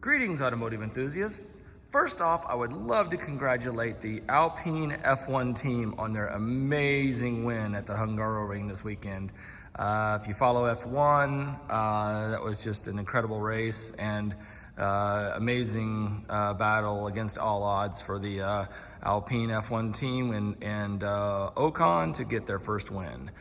Greetings, automotive enthusiasts. First off, I would love to congratulate the Alpine F1 team on their amazing win at the Hungaroring this weekend. If you follow F1, that was just an incredible race and amazing battle against all odds for the Alpine F1 team and Ocon to get their first win.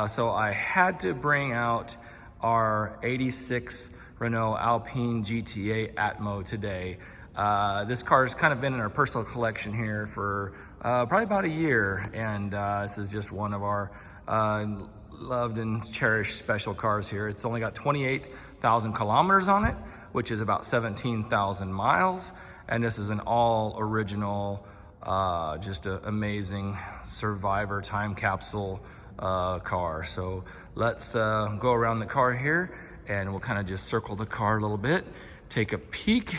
So I had to bring out our 86 Renault Alpine GTA Atmo today. This car has kind of been in our personal collection here for probably about a year, and this is just one of our loved and cherished special cars here. It's only got 28,000 kilometers on it, which is about 17,000 miles, and this is an all original, just an amazing survivor time capsule car. So let's go around the car here and we'll kind of just circle the car a little bit, take a peek.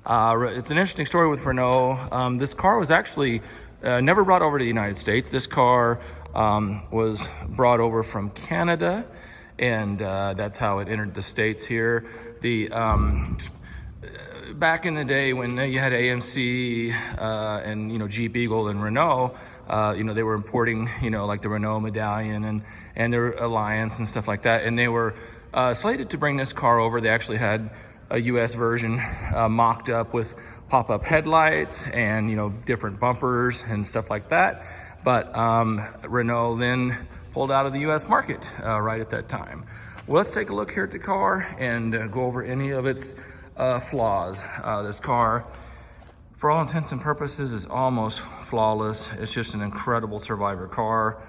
It's an interesting story with Renault. This car was actually never brought over to the United States. This car was brought over from Canada, and that's how it entered the States here. Back in the day when you had AMC and Jeep Eagle and Renault, they were importing like the Renault Medallion and their Alliance and stuff like that, and they were slated to bring this car over. They actually had a US version mocked up with pop-up headlights and different bumpers and stuff like that, but Renault then pulled out of the US market right at that time. Well, let's take a look here at the car and go over any of its flaws. This car, for all intents and purposes, is almost flawless. It's just an incredible survivor car.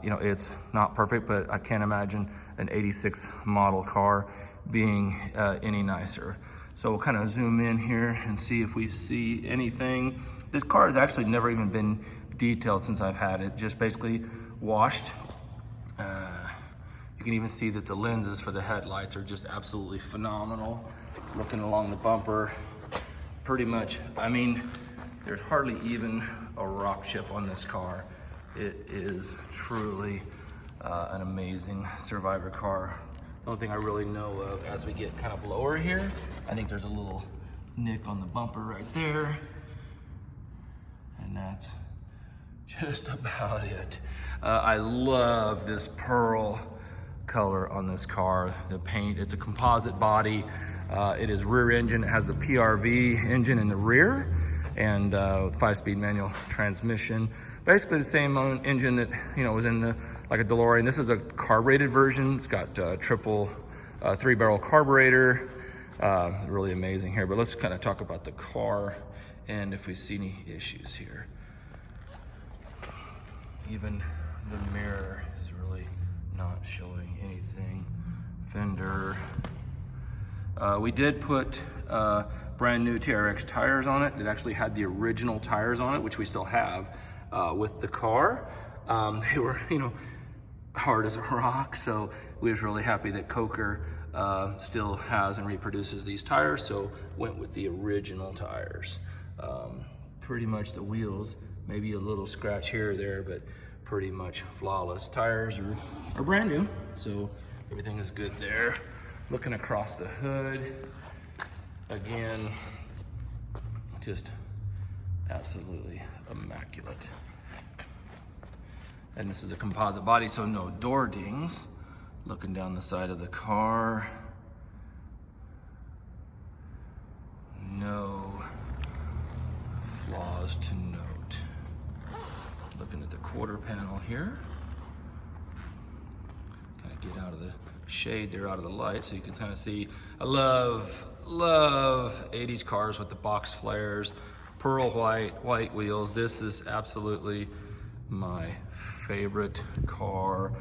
It's not perfect, but I can't imagine an 86 model car being any nicer. So we'll kind of zoom in here and see if we see anything. This car has actually never even been detailed since I've had it, just basically washed. You can even see that the lenses for the headlights are just absolutely phenomenal. Looking along the bumper, pretty much, there's hardly even a rock chip on this car. It is truly an amazing survivor car. The only thing I really know of as we get kind of lower here, I think there's a little nick on the bumper right there. And that's just about it. I love this pearl color on this car. The paint, it's a composite body. It is rear engine. It has the PRV engine in the rear and 5-speed manual transmission. Basically the same engine that was in like a DeLorean. This is a carbureted version. It's got triple 3-barrel carburetor. Really amazing here. But let's kind of talk about the car and if we see any issues here. Even the mirror is really not showing anything. Fender. We did put brand new TRX tires on it. It actually had the original tires on it, which we still have with the car. They were, hard as a rock. So we was really happy that Coker still has and reproduces these tires. So went with the original tires. Pretty much the wheels, maybe a little scratch here or there, but pretty much flawless. Tires are brand new, so everything is good there. Looking across the hood, again, just absolutely immaculate. And this is a composite body, so no door dings. Looking down the side of the car, no flaws to note. Looking at the quarter panel here, kind of get out of the shade there, out of the light, so you can kind of see. I love 80s cars with the box flares, pearl white wheels. This is absolutely my favorite car,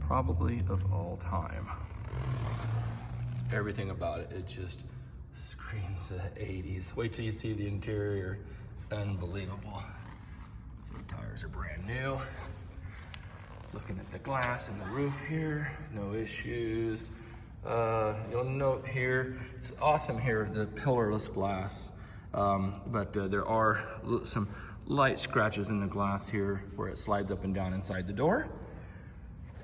probably of all time. Everything about it, it just screams the 80s. Wait till you see the interior, unbelievable. So the tires are brand new. Looking at the glass and the roof here, no issues. You'll note here, it's awesome here, the pillarless glass, but there are some light scratches in the glass here where it slides up and down inside the door.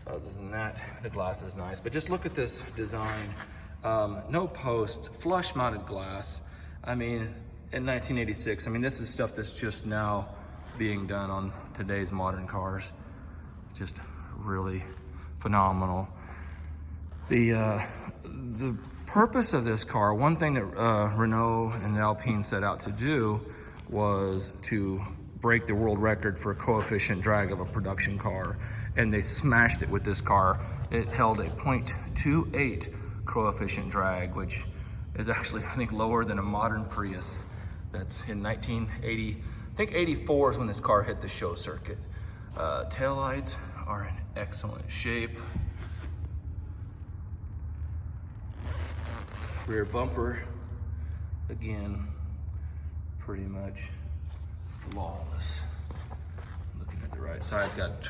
Other than that, the glass is nice, but just look at this design No post, flush mounted glass. I mean, in 1986, I mean, this is stuff that's just now being done on today's modern cars. Just really phenomenal. The purpose of this car, one thing that Renault and Alpine set out to do was to break the world record for coefficient drag of a production car, and they smashed it with this car. It held a 0.28 coefficient drag, which is actually, I think, lower than a modern Prius. That's in 1980, I think 84 is when this car hit the show circuit. Taillights are in excellent shape. Rear bumper, again, pretty much flawless. Looking at the right side, it's got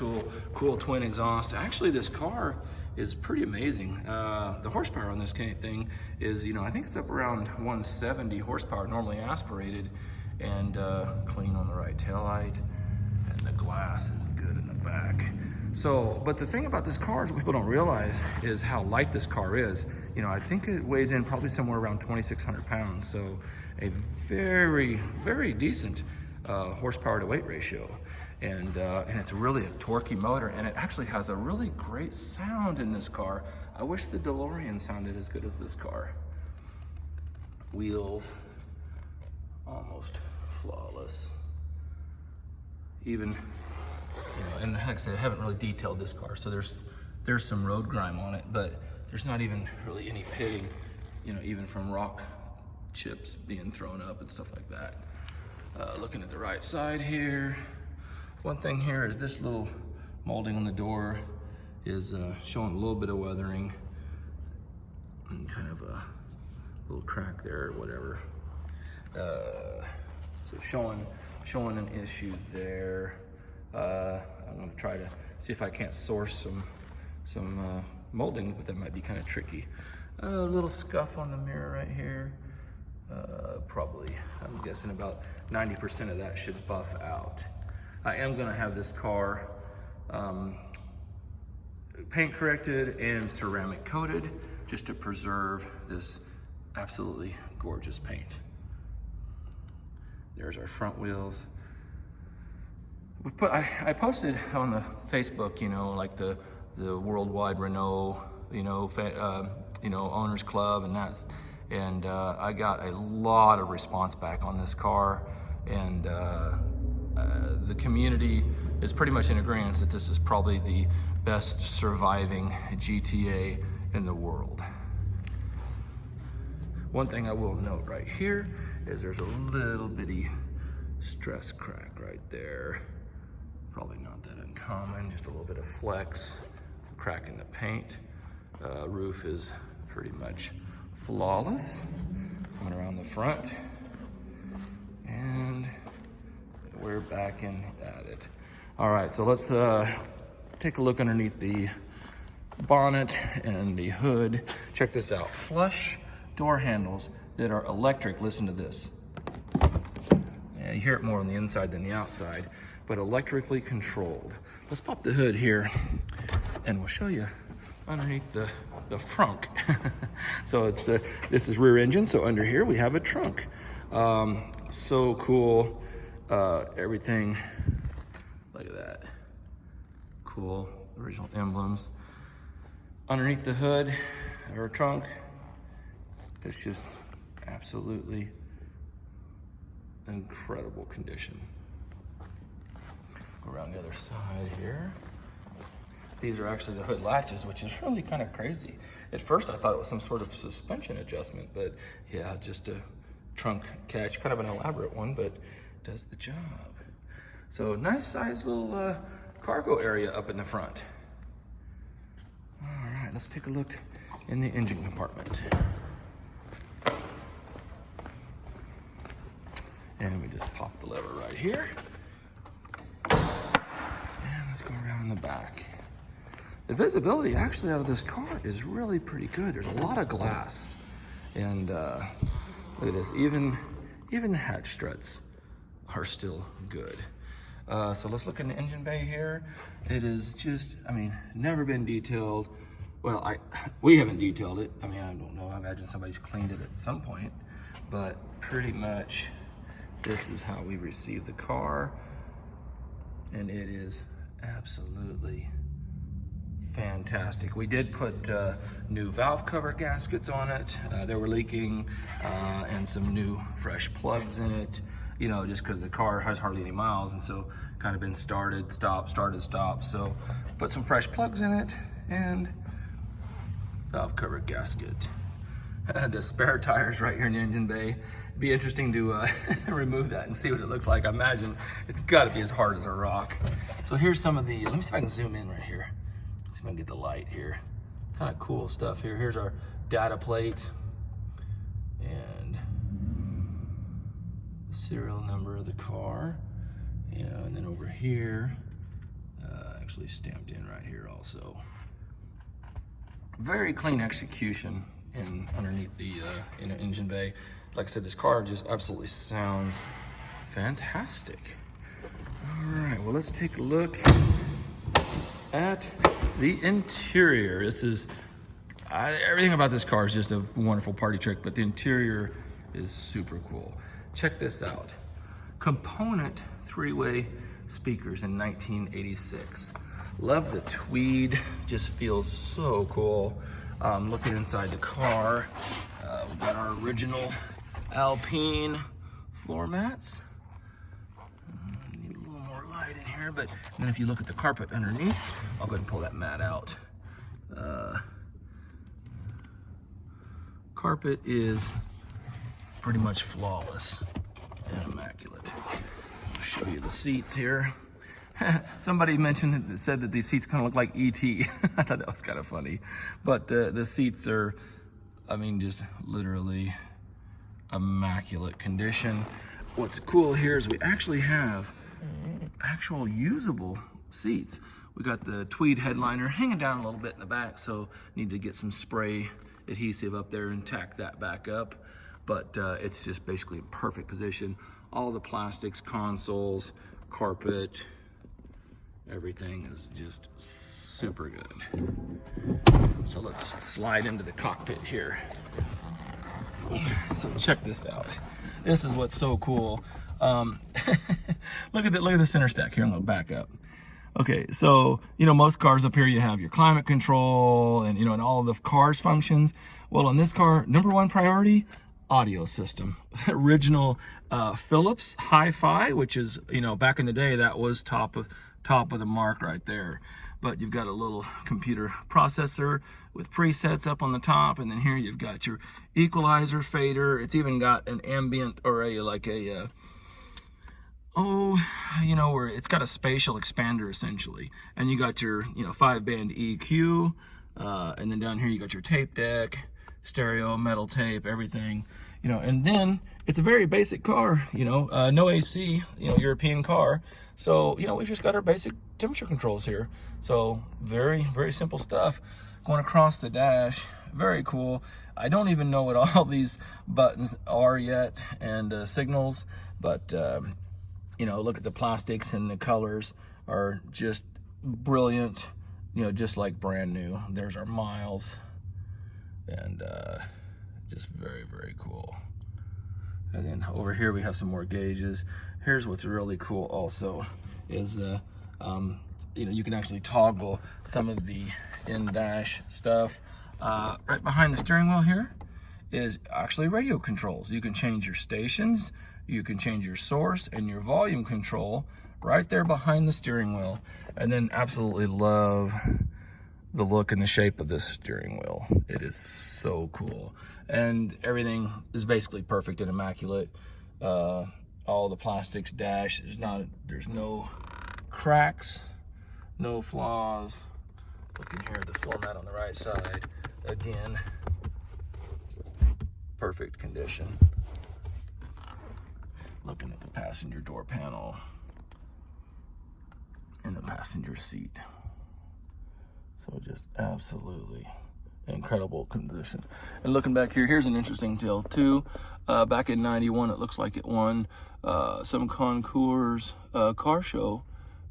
cool twin exhaust. Actually, this car is pretty amazing. The horsepower on this thing is, you know, I think it's up around 170 horsepower, normally aspirated, and clean on the right taillight, and the glass is good in the back. So, but the thing about this car is what people don't realize is how light this car is. You know, I think it weighs in probably somewhere around 2,600 pounds. So a very, very decent horsepower to weight ratio. And it's really a torquey motor, and it actually has a really great sound in this car. I wish the DeLorean sounded as good as this car. Wheels, almost flawless. Even, you know, and like I said, I haven't really detailed this car, so there's some road grime on it, but there's not even really any pitting, you know, even from rock chips being thrown up and stuff like that. Looking at the right side here, one thing here is this little molding on the door is showing a little bit of weathering and kind of a little crack there or whatever. So showing an issue there. I'm gonna try to see if I can't source some molding, but that might be kind of tricky. A little scuff on the mirror right here. Probably, I'm guessing about 90% of that should buff out. I am gonna have this car paint corrected and ceramic coated just to preserve this absolutely gorgeous paint. There's our front wheels. I posted on the Facebook, you know, like the worldwide Renault, you know, owners club, and I got a lot of response back on this car, and the community is pretty much in agreement that this is probably the best surviving GTA in the world. One thing I will note right here is there's a little bitty stress crack right there. Probably not that uncommon, just a little bit of flex, crack in the paint. Roof is pretty much flawless. Coming around the front, and we're back in at it. All right, so let's take a look underneath the bonnet and the hood. Check this out, flush door handles that are electric. Listen to this. Yeah, you hear it more on the inside than the outside, but electrically controlled. Let's pop the hood here, and we'll show you underneath the frunk. So this is rear engine, so under here we have a trunk. So cool. Everything, look at that. Cool, original emblems. Underneath the hood, or trunk, it's just absolutely incredible condition. Go around the other side here. These are actually the hood latches, which is really kind of crazy. At first I thought it was some sort of suspension adjustment, but yeah, just a trunk catch, kind of an elaborate one, but does the job. So nice sized little cargo area up in the front. All right, let's take a look in the engine compartment. And we just pop the lever right here. And let's go around in the back. The visibility actually out of this car is really pretty good. There's a lot of glass. And look at this, even the hatch struts are still good. So let's look in the engine bay here. It is just, I mean, never been detailed well, we haven't detailed it. I mean, I don't know. I imagine somebody's cleaned it at some point, but pretty much this is how we receive the car, and it is absolutely fantastic. We did put new valve cover gaskets on it. They were leaking, and some new fresh plugs in it, you know, just because the car has hardly any miles, and so kind of been started, stop, started, stop. So put some fresh plugs in it and valve cover gasket. The spare tires right here in the engine bay. It'd be interesting to remove that and see what it looks like. I imagine it's got to be as hard as a rock. So here's some of the, let me see if I can zoom in right here. See if I can get the light here. Kind of cool stuff here. Here's our data plate and the serial number of the car. Yeah, and then over here, actually stamped in right here also. Very clean execution underneath the engine bay. Like I said, this car just absolutely sounds fantastic. All right, well, let's take a look at the interior. This is, everything about this car is just a wonderful party trick, but the interior is super cool. Check this out. Component three-way speakers in 1986. Love the tweed, just feels so cool. Looking inside the car, we've got our original Alpine floor mats. Need a little more light in here, but then if you look at the carpet underneath, I'll go ahead and pull that mat out. Carpet is pretty much flawless and immaculate. I'll show you the seats here. Somebody said that these seats kind of look like E.T. I thought that was kind of funny. But the seats are, I mean, just literally immaculate condition. What's cool here is we actually have actual usable seats. We got the tweed headliner hanging down a little bit in the back, so need to get some spray adhesive up there and tack that back up. But it's just basically in perfect position. All the plastics, consoles, carpet, everything is just super good. So let's slide into the cockpit here. So check this out. This is what's so cool. Look at the center stack here. I'm gonna back up. Okay, so you know, most cars up here you have your climate control and and all of the car's functions. Well, on this car, number one priority, audio system. Original Philips Hi-Fi, which is, back in the day that was top of the mark right there. But you've got a little computer processor with presets up on the top, and then here you've got your equalizer, fader. It's even got an ambient or where it's got a spatial expander essentially. And you got your 5-band EQ, and then down here you got your tape deck, stereo, metal tape, everything. And then it's a very basic car, no AC, European car. So, we've just got our basic temperature controls here. So very, very simple stuff. Going across the dash, very cool. I don't even know what all these buttons are yet, and signals, but look at the plastics, and the colors are just brilliant, just like brand new. There's our miles, and just very, very cool. And then over here we have some more gauges. Here's what's really cool also is you can actually toggle some of the in-dash stuff. Right behind the steering wheel here is actually radio controls. You can change your stations, you can change your source and your volume control right there behind the steering wheel. And then absolutely love the look and the shape of this steering wheel. It is so cool. And everything is basically perfect and immaculate. All the plastics dash, there's no cracks, no flaws. Looking here at the floor mat on the right side, again, perfect condition. Looking at the passenger door panel and the passenger seat. So just absolutely incredible condition. And looking back here, here's an interesting tale too. Back in '91, it looks like it won some concours car show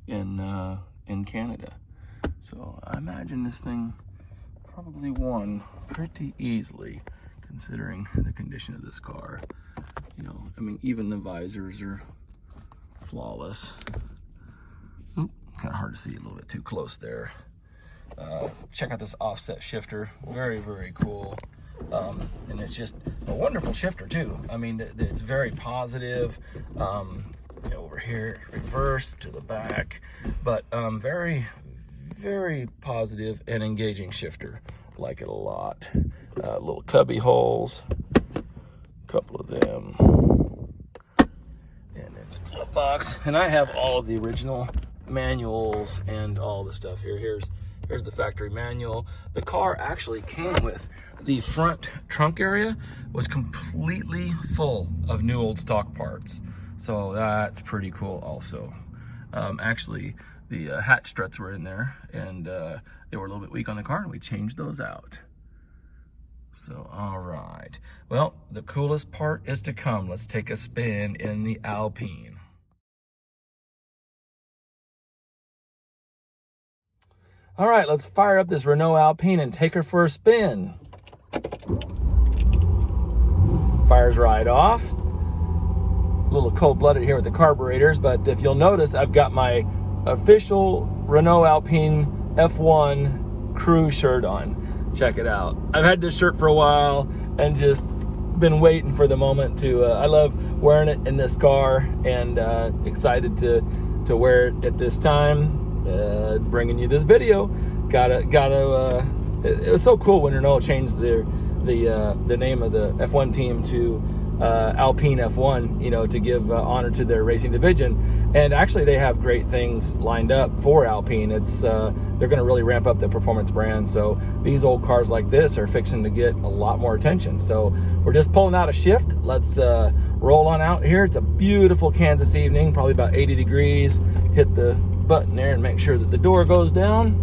in Canada. So I imagine this thing probably won pretty easily considering the condition of this car. You know, I mean, even the visors are flawless. Oop, kind of hard to see, a little bit too close there. Check out this offset shifter, very, very cool. And it's just a wonderful shifter too. I mean, it's very positive. Over here, reverse to the back, but very, very positive and engaging shifter. Like it a lot. Little cubby holes, a couple of them, and then the glove box. And I have all of the original manuals and all the stuff here. Here's the factory manual. The car actually came with the front trunk area was completely full of new old stock parts. So that's pretty cool also. Actually, the hatch struts were in there, and they were a little bit weak on the car, and we changed those out. So, all right. Well, the coolest part is to come. Let's take a spin in the Alpine. All right, let's fire up this Renault Alpine and take her for a spin. Fires right off. A little cold-blooded here with the carburetors, but if you'll notice, I've got my official Renault Alpine F1 crew shirt on. Check it out. I've had this shirt for a while and just been waiting for the moment to, I love wearing it in this car, and excited to wear it at this time. Bringing you this video. It was so cool when Renault changed the name of the F1 team to Alpine F1, you know, to give honor to their racing division. And actually they have great things lined up for Alpine. It's they're going to really ramp up the performance brand, so these old cars like this are fixing to get a lot more attention. So we're just pulling out a shift. Let's roll on out here. It's a beautiful Kansas evening, probably about 80 degrees. Hit the button there and make sure that the door goes down,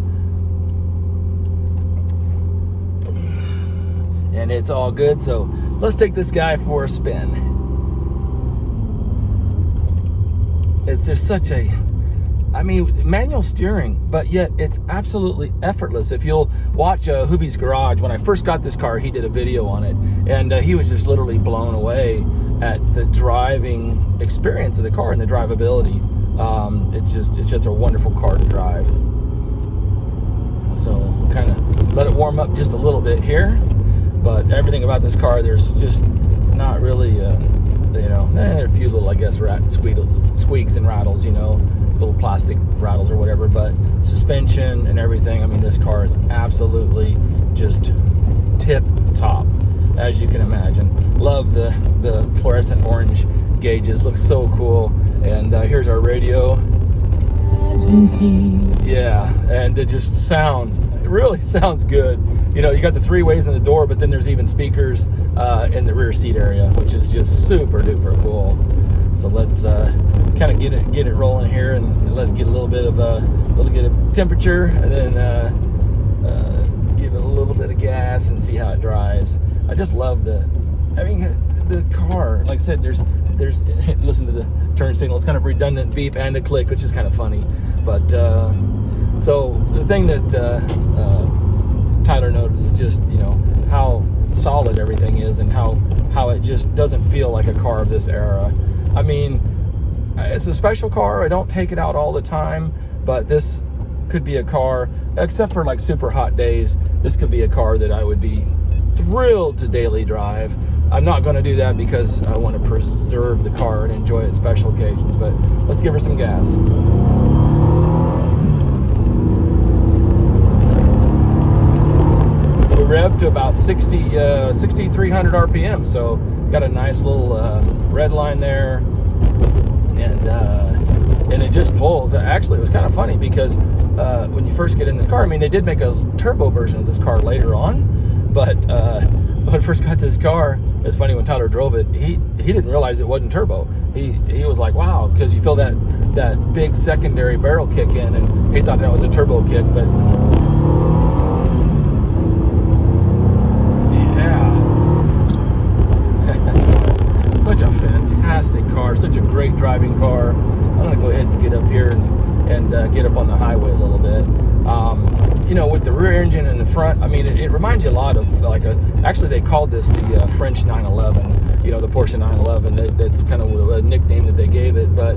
and it's all good. So let's take this guy for a spin. It's just such a, I mean, manual steering, but yet it's absolutely effortless. If you'll watch Hoobie's Garage, when I first got this car, he did a video on it, and he was just literally blown away at the driving experience of the car and the drivability. It's just a wonderful car to drive. So kind of let it warm up just a little bit here, but everything about this car, there's just not really, there are a few little, I guess, squeaks and rattles, you know, little plastic rattles or whatever, but suspension and everything, I mean, this car is absolutely just tip top, as you can imagine. Love the fluorescent orange gauges, looks so cool. And here's our radio. Yeah, and it just really sounds good. You know, you got the 3 ways in the door, but then there's even speakers in the rear seat area, which is just super duper cool. So let's kind of get it rolling here and let it get a little bit of temperature, and then give it a little bit of gas and see how it drives. I just love the car. Like I said, there's listen to the turn signal. It's kind of redundant beep and a click, which is kind of funny. But so the thing that Tyler noted is just, you know, how solid everything is, and how it just doesn't feel like a car of this era. I mean, it's a special car. I don't take it out all the time, but this could be a car, except for like super hot days, this could be a car that I would be thrilled to daily drive. I'm not going to do that because I want to preserve the car and enjoy it special occasions, but let's give her some gas. We rev to about 6,300 RPM, so got a nice little red line there, and it just pulls. Actually, it was kind of funny because when you first get in this car, I mean, they did make a turbo version of this car later on, but when I first got this car, it's funny, when Tyler drove it, he didn't realize it wasn't turbo. He was like, wow, because you feel that big secondary barrel kick in, and he thought that was a turbo kick, but yeah. Such a fantastic car, such a great driving car. I'm gonna go ahead and get up here and and get up on the highway a little bit. You know, with the rear engine in the front, I mean, it reminds you a lot of like actually they called this the French 911, you know, the Porsche 911. That's kind of a nickname that they gave it. But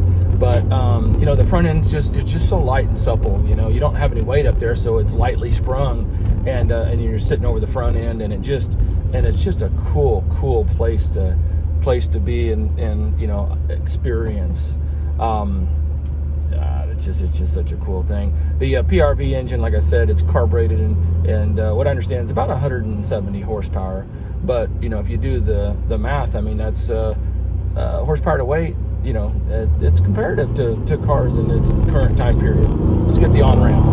you know, the front end's it's just so light and supple. You know, you don't have any weight up there, so it's lightly sprung, and you're sitting over the front end, and it's just a cool place to be and you know, experience. It's just such a cool thing. The PRV engine, like I said, it's carbureted, and what I understand is about 170 horsepower. But you know, if you do the math, I mean, that's horsepower to weight. You know, it's comparative to cars in its current time period. Let's get the on-ramp.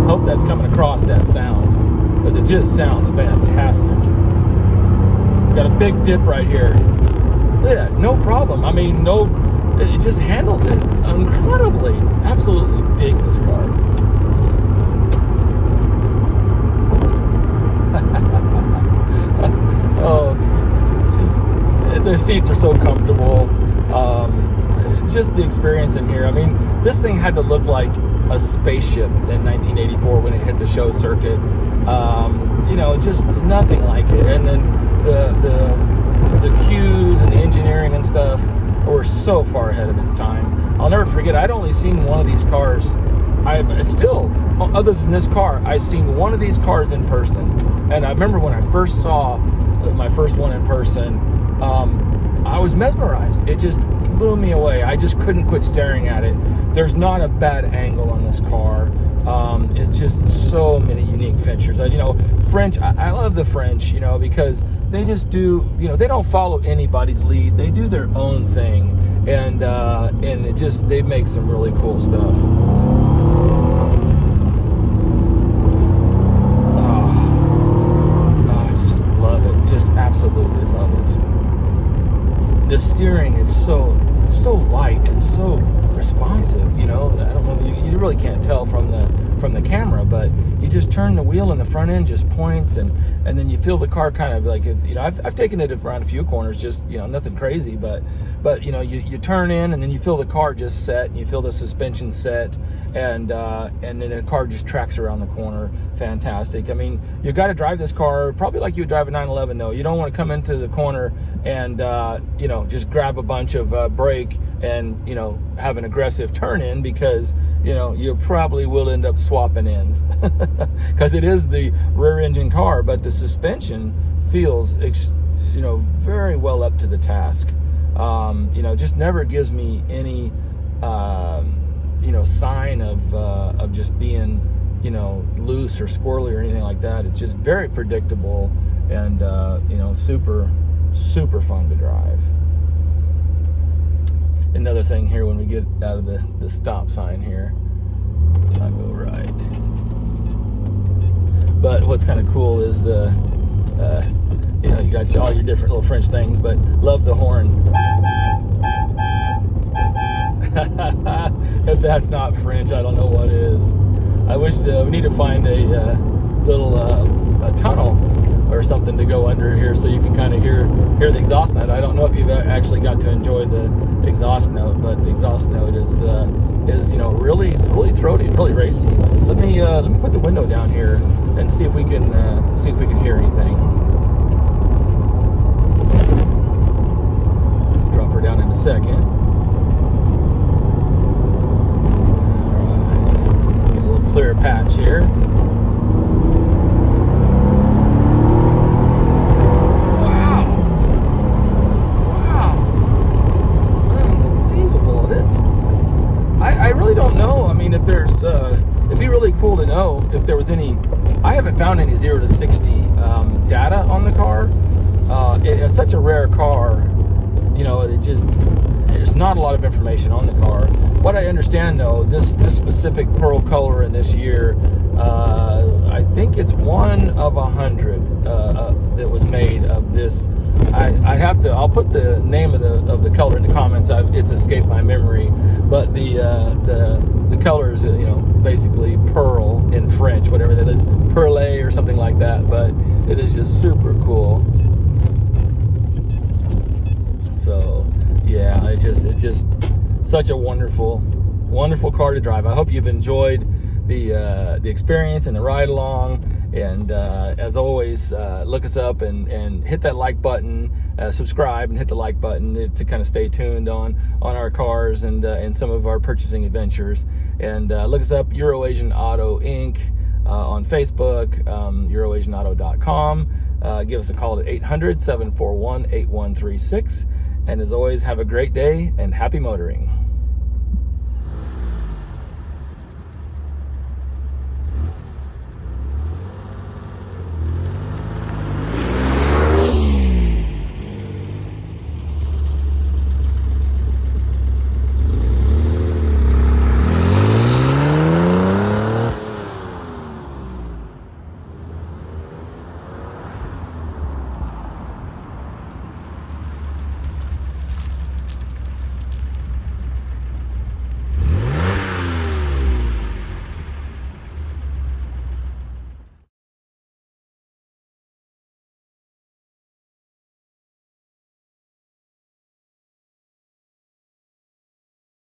Hope that's coming across, that sound, because it just sounds fantastic. Got a big dip right here. Look at that, no problem. I mean, it just handles it incredibly. Absolutely dig this car. Oh, just their seats are so comfortable. Just the experience in here. I mean, this thing had to look like a spaceship in 1984 when it hit the show circuit. You know, just nothing like it. And then the cues and the engineering and stuff were so far ahead of its time. I'll never forget, I'd only seen one of these cars. Other than this car, I've seen one of these cars in person. And I remember when I first saw my first one in person, I was mesmerized. It just blew me away. I just couldn't quit staring at it. There's not a bad angle on this car. It's just so many unique features. You know, French, I love the French, you know, because they just do, you know, they don't follow anybody's lead. They do their own thing, and they make some really cool stuff. I just love it. Just absolutely love it. The steering is so light and so responsive. You know, I don't know if you really can't tell from the camera, but you just turn the wheel and the front end just points, and then you feel the car kind of like, you know, I've taken it around a few corners, just, you know, nothing crazy, but you know, you turn in and then you feel the car just set, and you feel the suspension set, and then the car just tracks around the corner. Fantastic. I mean, you got to drive this car probably like you would drive a 911 though. You don't want to come into the corner and you know, just grab a bunch of brake and, you know, have an aggressive turn in, because, you know, you probably will end up swapping ends because it is the rear engine car, but the suspension feels, you know, very well up to the task. You know, just never gives me any, you know, sign of just being, you know, loose or squirrely or anything like that. It's just very predictable and, you know, super fun to drive. Another thing here, when we get out of the stop sign here, I'll go right. But what's kind of cool is, you know, you got all your different little French things, but love the horn. If that's not French, I don't know what is. I wish we need to find a little a tunnel or something to go under here, so you can kind of hear the exhaust note. I don't know if you've actually got to enjoy the exhaust note, but the exhaust note is you know, really throaty, really racy. Let me put the window down here and see if we can hear anything. Drop her down in a second. All right, get a little clearer patch here. I really don't know. I mean, if there's, it'd be really cool to know if there was any. I haven't found any 0 to 60 data on the car. It's such a rare car, you know. There's not a lot of information on the car. What I understand though, this specific pearl color in this year, I think it's one of 100 that was made of this. I'll put the name of the color in the comments. It's escaped my memory, but the color is, you know, basically pearl in French, whatever that is, perle or something like that. But it is just super cool. So Yeah, it's just such a wonderful car to drive. I hope you've enjoyed the experience and the ride along. And as always, look us up and hit that like button, subscribe and hit the like button to kind of stay tuned on our cars and some of our purchasing adventures. And look us up, Eurasian Auto Inc. On Facebook, EurasianAuto.com. Give us a call at 800-741-8136. And as always, have a great day and happy motoring.